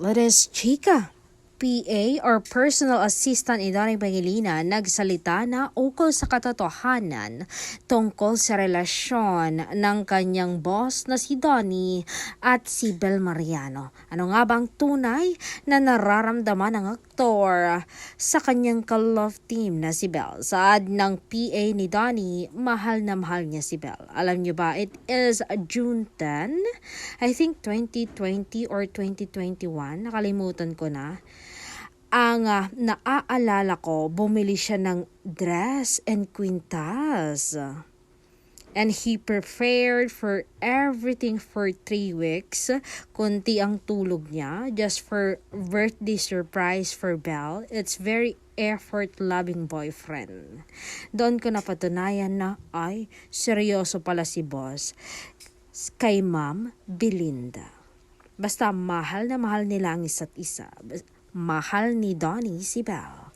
Let's chika. PA or personal assistant ni Donnie Pangilinan nagsalita na ukol sa katotohanan tungkol sa relasyon ng kanyang boss na si Donnie at si Bel Mariano. Ano nga bang tunay na nararamdaman ng aktor sa kanyang ka-love team na si Bel? Saad ng PA ni Donnie, mahal na mahal niya si Bel. Alam niyo ba, it is June 10, I think 2020 or 2021, nakalimutan ko na. Ang naaalala ko, bumili siya ng dress and quintas. And he prepared for everything for 3 weeks. Kunti ang tulog niya just for birthday surprise for Belle. It's very effort-loving boyfriend. Doon ko napatunayan na ay seryoso pala si boss kay Ma'am Belinda. Basta mahal na mahal nila ang isa't isa. Mahal ni Donnie si Belle.